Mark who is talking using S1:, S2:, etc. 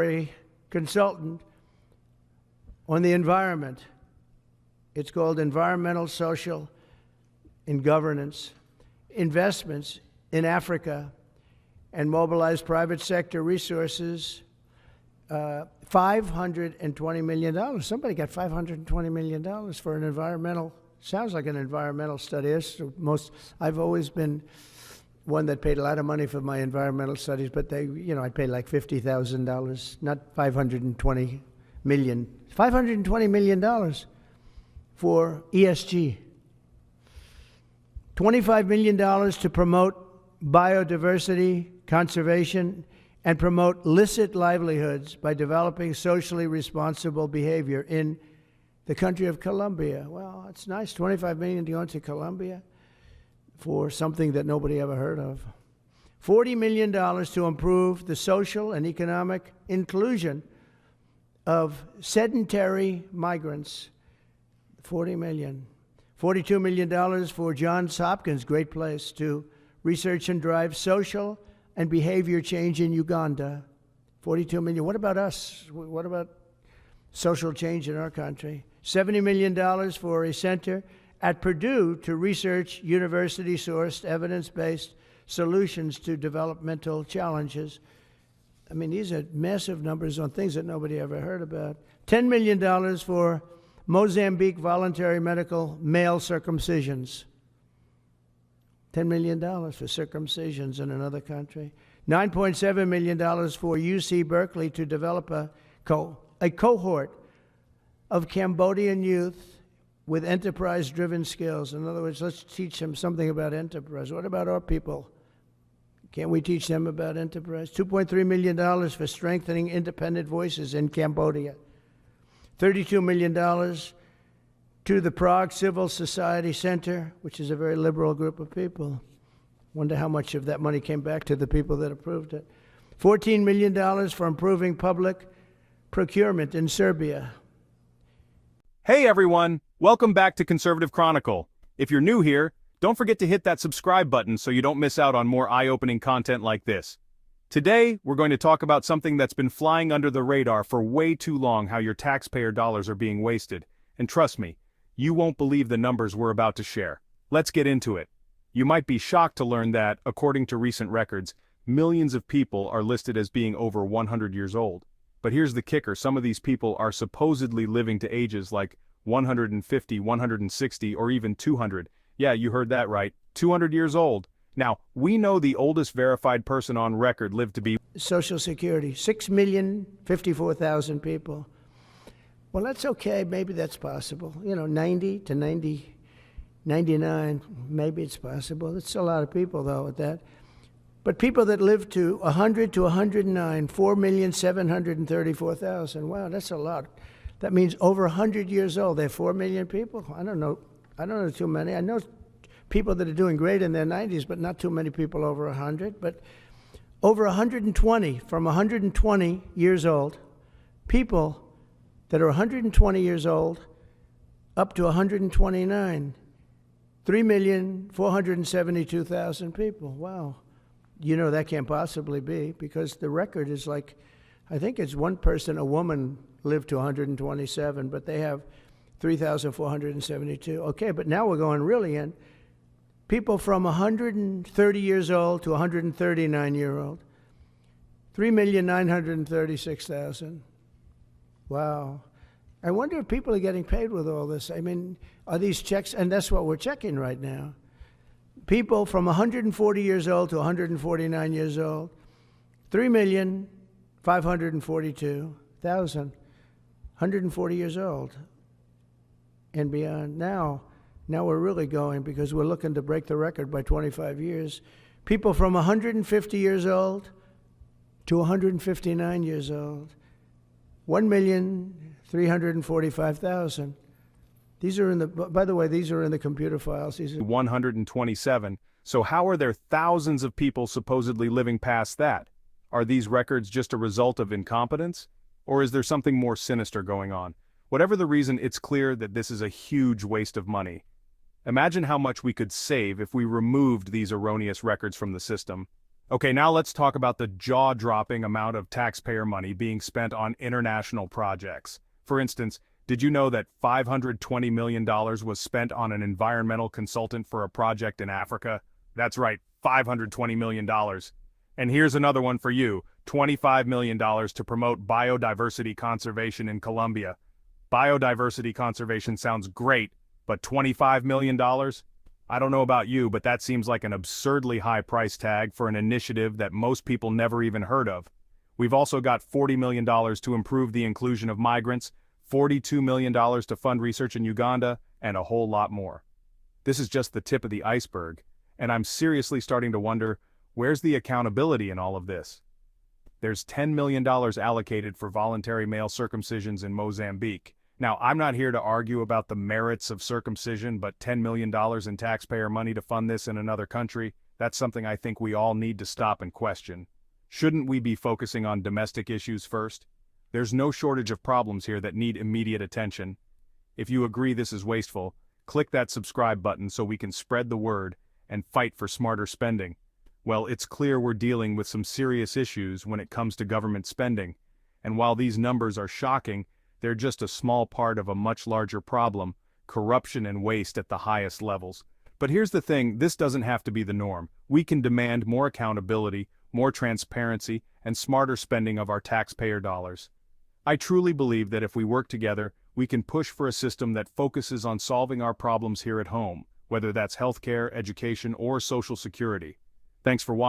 S1: a consultant on the environment. It's called Environmental, Social, and Governance Investments in Africa, and mobilize private sector resources, $520 million. Somebody got $520 million for an environmental, sounds like an environmental study. I've always been one that paid a lot of money for my environmental studies, but I paid like $50,000, not $520 million. $520 million for ESG. $25 million to promote biodiversity, conservation, and promote licit livelihoods by developing socially responsible behavior in the country of Colombia. Well, it's nice, $25 million to go into Colombia for something that nobody ever heard of. $40 million to improve the social and economic inclusion of sedentary migrants. $40 million. $42 million for Johns Hopkins, great place, to research and drive social and behavior change in Uganda. $42 million. What about us? What about social change in our country? $70 million for a center at Purdue to research university-sourced, evidence-based solutions to developmental challenges. I mean, these are massive numbers on things that nobody ever heard about. $10 million for Mozambique voluntary medical male circumcisions. $10 million for circumcisions in another country. $9.7 million for UC Berkeley to develop a cohort of Cambodian youth with enterprise-driven skills. In other words, let's teach them something about enterprise. What about our people? Can't we teach them about enterprise? $2.3 million for strengthening independent voices in Cambodia. $32 million to the Prague Civil Society Center, which is a very liberal group of people. Wonder how much of that money came back to the people that approved it. $14 million for improving public procurement in Serbia.
S2: Hey everyone, welcome back to Conservative Chronicle. If you're new here, don't forget to hit that subscribe button so you don't miss out on more eye-opening content like this. Today, we're going to talk about something that's been flying under the radar for way too long, how your taxpayer dollars are being wasted. And trust me, you won't believe the numbers we're about to share. Let's get into it. You might be shocked to learn that, according to recent records, millions of people are listed as being over 100 years old. But here's the kicker, some of these people are supposedly living to ages like 150, 160, or even 200. Yeah, you heard that right, 200 years old. Now, we know the oldest verified person on record lived to be
S1: Social Security, 6,054,000 people. Well, that's okay, maybe that's possible. 90 to 99, maybe it's possible. It's a lot of people, though, at that. But people that live to 100 to 109, 4,734,000. Wow, that's a lot. That means over 100 years old. They have 4 million people. I don't know too many. I know people that are doing great in their 90s, but not too many people over 100. But over 120, from 120 years old, people that are 120 years old up to 129, 3,472,000 people. Wow. That can't possibly be, because the record is like, I think it's one person, a woman, lived to 127, but they have 3,472. Okay, but now we're going really in. People from 130 years old to 139-year-old, 3,936,000. Wow. I wonder if people are getting paid with all this. I mean, are these checks, and that's what we're checking right now. People from 140 years old to 149 years old, 3,542,000, 140 years old and beyond. Now we're really going, because we're looking to break the record by 25 years. People from 150 years old to 159 years old, 1,345,000. These are by the way, these are in the computer files. These are
S2: 127. So how are there thousands of people supposedly living past that? Are these records just a result of incompetence? Or is there something more sinister going on? Whatever the reason, it's clear that this is a huge waste of money. Imagine how much we could save if we removed these erroneous records from the system. Okay, now let's talk about the jaw-dropping amount of taxpayer money being spent on international projects. For instance, did you know that $520 million was spent on an environmental consultant for a project in Africa? That's right, $520 million. And here's another one for you, $25 million to promote biodiversity conservation in Colombia. Biodiversity conservation sounds great, but $25 million? I don't know about you, but that seems like an absurdly high price tag for an initiative that most people never even heard of. We've also got $40 million to improve the inclusion of migrants, $42 million to fund research in Uganda, and a whole lot more. This is just the tip of the iceberg, and I'm seriously starting to wonder, where's the accountability in all of this? There's $10 million allocated for voluntary male circumcisions in Mozambique. Now, I'm not here to argue about the merits of circumcision, but $10 million in taxpayer money to fund this in another country, that's something I think we all need to stop and question. Shouldn't we be focusing on domestic issues first? There's no shortage of problems here that need immediate attention. If you agree this is wasteful, click that subscribe button so we can spread the word and fight for smarter spending. Well, it's clear we're dealing with some serious issues when it comes to government spending, and while these numbers are shocking, they're just a small part of a much larger problem, corruption and waste at the highest levels. But here's the thing, this doesn't have to be the norm. We can demand more accountability, more transparency, and smarter spending of our taxpayer dollars. I truly believe that if we work together, we can push for a system that focuses on solving our problems here at home, whether that's healthcare, education, or social security. Thanks for watching.